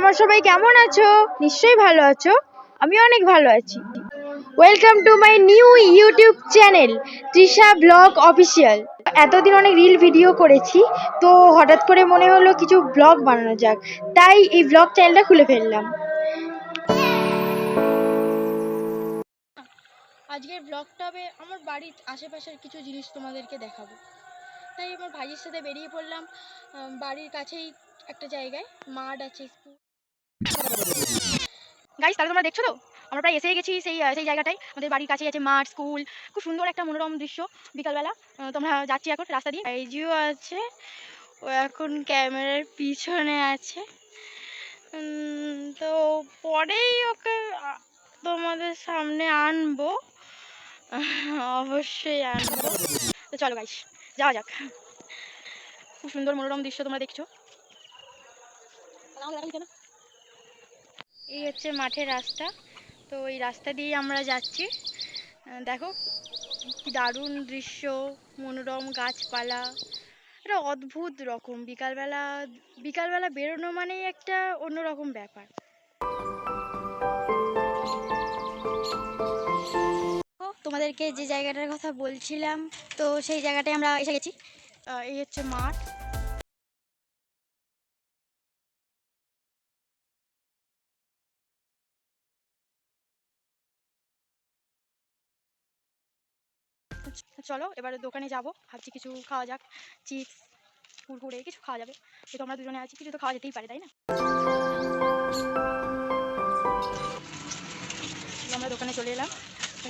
তোমরা সবাই কেমন আছো? নিশ্চয়ই ভালো আছো। আমি অনেক ভালো আছি। Welcome to my new YouTube channel Trisha blog official. এতদিন অনেক রিল ভিডিও করেছি, তো হঠাৎ করে মনে হলো কিছু ব্লগ বানানো যাক, তাই এই ব্লগ চ্যানেলটা খুলে ফেললাম। আজকের ব্লগটা হবে আমার বাড়ির আশেপাশের কিছু জিনিস তোমাদেরকে দেখাবো। তাই আমার ভাইয়ের সাথে বেরিয়ে পড়লাম। বাড়ির কাছেই একটা জায়গায় মাঠ আছে, স্কুল। গাইস, তাহলে তোমরা দেখছো তো, আমরা প্রায় এসে গেছি সেই জায়গাটায়। আমাদের বাড়ির কাছেই আছে মাঠ, স্কুল। খুব সুন্দর একটা মনোরম দৃশ্য বিকালবেলা। তোমরা যাচ্ছি এখন রাস্তা দিয়ে। এই জিও আছে, ও এখন ক্যামেরার পিছনে আছে। তো পরেই ওকে তোমাদের সামনে আনবো, অবশ্যই আনবো। তো চলো গাইস, যাওয়া যাক। খুব সুন্দর মনোরম দৃশ্য তোমরা দেখছো। এই হচ্ছে মাঠের রাস্তা। তো এই রাস্তা দিয়ে আমরা যাচ্ছি। দেখো কি দারুণ দৃশ্য, মনোরম গাছপালা। এটা অদ্ভুত রকম। বিকালবেলা বেরোনো মানেই একটা অন্যরকম ব্যাপার। তোমাদেরকে যে জায়গাটার কথা বলছিলাম, তো সেই জায়গাটায় আমরা এসে গেছি। এই হচ্ছে মাঠ। চলো এবারে দোকানে যাব, ভাবছি কিছু খাওয়া যাক। চিপস, কুরকুরে কিছু খাওয়া যাবে। তো আমরা দুজনে আছি, কিছু তো খাওয়া যেতেই পারে, তাই না? আমরা দোকানে চলে এলাম।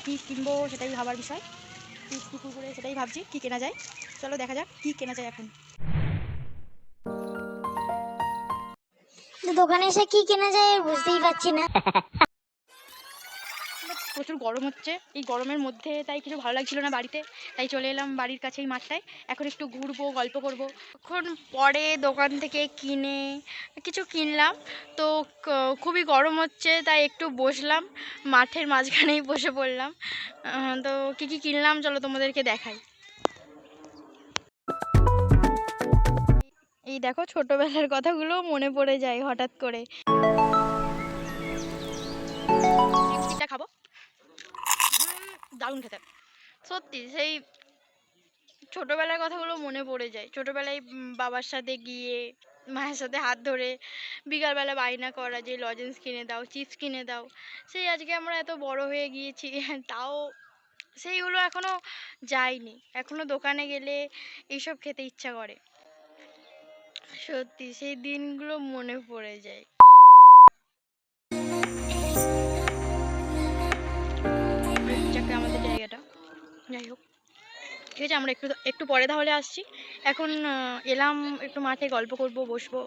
কি কিনবো সেটাই ভাবার বিষয়। চিপস কি কুরকুরে সেটাই ভাবছি কি কেনা যায়। চলো দেখা যাক কি কেনা যায় এখন। দোকানে এসে কি কেনা যায় বুঝতেই পারছি না। প্রচুর গরম হচ্ছে, এই গরমের মধ্যে তাই কিছু ভালো লাগছিল না বাড়িতে, তাই চলে এলাম বাড়ির কাছেই মাঠটায়। এখন একটু ঘুরবো, গল্প করবো। এখন পরে দোকান থেকে কিনে কিছু কিনলাম। তো খুবই গরম হচ্ছে, তাই একটু বসলাম, মাঠের মাঝখানেই বসে পড়লাম। তো কি কি কিনলাম চলো তোমাদেরকে দেখাই। এই দেখো, ছোটবেলার কথাগুলো মনে পড়ে যায় হঠাৎ করে। চিপসটা খাবো, দারুণ খেতে। সত্যি সেই ছোটবেলার কথাগুলো মনে পড়ে যায়। ছোটবেলায় বাবার সাথে গিয়ে, মায়ের সাথে হাত ধরে বিকালবেলা বায়না করা যে লজেন্স কিনে দাও, চিপস কিনে দাও। সেই আজকে আমরা এত বড় হয়ে গিয়েছি, তাও সেইগুলো এখনো যায়নি। এখনো দোকানে গেলে এইসব খেতে ইচ্ছা করে। সত্যি সেই দিনগুলো মনে পড়ে যায়। আমাদের জায়গাটা, যাই হোক, ঠিক আছে, আমরা একটু একটু পরে তাহলে আসছি। এখন এলাম একটু মাঠে গল্প করব, বসবো,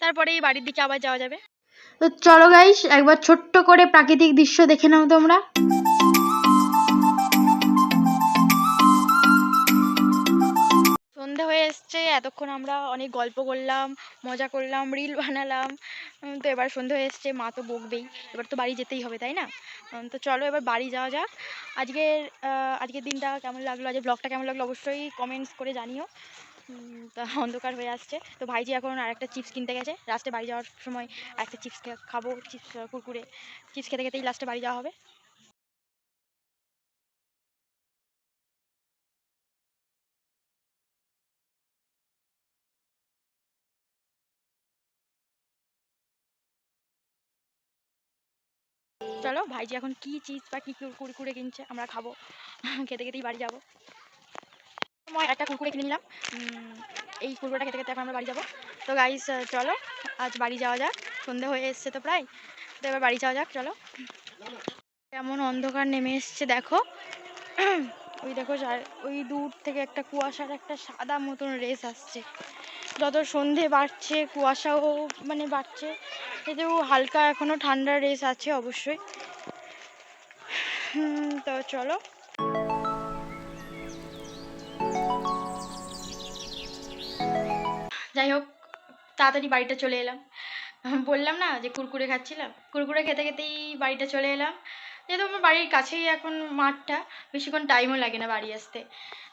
তারপরেই বাড়ির দিকে আবার যাওয়া যাবে। তো চলো গাইস, একবার ছোট্ট করে প্রাকৃতিক দৃশ্য দেখে নাও তোমরা। সন্ধে হয়ে এসছে, এতক্ষণ আমরা অনেক গল্প করলাম, মজা করলাম, রিল বানালাম। তো এবার সন্ধে হয়ে এসছে, মা তো বকবেই, এবার তো বাড়ি যেতেই হবে, তাই না? তো চলো এবার বাড়ি যাওয়া যাক। আজকের দিনটা কেমন লাগলো, আজকের ব্লগটা কেমন লাগলো অবশ্যই কমেন্টস করে জানিও। তা অন্ধকার হয়ে আসছে, তো ভাইজি এখন আরেকটা চিপস কিনতে গেছে। লাস্টে বাড়ি যাওয়ার সময় একটা চিপস খাবো, চিপস কুরকুরে। চিপস খেতে খেতেই লাস্টে বাড়ি যাওয়া হবে। চলো ভাইজি এখন কি চিপস বা কি কুরকুরে কিনছে আমরা খাবো, খেতে খেতেই বাড়ি যাবো। মই একটা কুরকুরে কিনে নিলাম। এই কুরকুরেটা খেতে খেতে এখন আমরা বাড়ি যাবো। তো গাইস চলো আজ বাড়ি যাওয়া যাক, সন্ধে হয়ে এসছে তো প্রায়। তো এবার বাড়ি যাওয়া যাক, চলো। কেমন অন্ধকার নেমে এসছে দেখো। ওই দেখো, ওই দূর থেকে একটা কুয়াশার একটা সাদা মতন রেস আসছে। যত সন্ধে বাড়ছে কুয়াশাও মানে বাড়ছে, এতেও হালকা এখনো ঠান্ডার রেস আছে অবশ্যই। তো চলো। যাই হোক, তাড়াতাড়ি বাড়িটা চলে এলাম। বললাম না যে কুরকুরে খাচ্ছিলাম, কুরকুরে খেতে খেতেই বাড়িটা চলে এলাম। যেহেতু আমার বাড়ির কাছেই এখন মাঠটা, বেশিক্ষণ টাইমও লাগে না বাড়ি আসতে।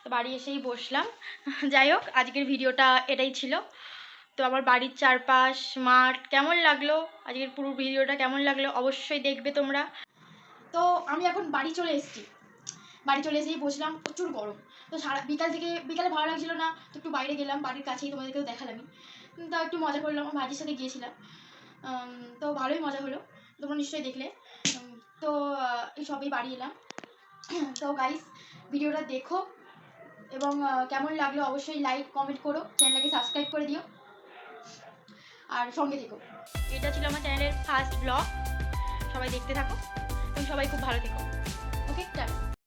তো বাড়ি এসেই বসলাম। যাই হোক, আজকের ভিডিওটা এটাই ছিল। তো আমার বাড়ির চারপাশ মাঠ কেমন লাগলো, আজকের পুরো ভিডিওটা কেমন লাগলো অবশ্যই দেখবে তোমরা। তো আমি এখন বাড়ি চলে এসেছি, বাড়ি চলে এসেই বসলাম, প্রচুর গরম। তো সারা বিকালে ভালো লাগছিল না, তো একটু বাইরে গেলাম, বাড়ির কাছেই, তোমাদেরকেও দেখালামই। তো একটু মজা করলাম, আমার ভাজির সাথে গিয়েছিলাম। তো ভালোই মজা হলো, তোমরা নিশ্চয়ই দেখলে। তো এই সবই বাড়ি এলাম। তো গাইস ভিডিওটা দেখো এবং কেমন লাগলো অবশ্যই লাইক কমেন্ট করো, চ্যানেলটাকে সাবস্ক্রাইব করে দিও আর সঙ্গে থেকো। এটা ছিল আমার চ্যানেলের ফার্স্ট ব্লগ, সবাই দেখতে থাকো এবং সবাই খুব ভালো থেকো। ওকে, টাটা।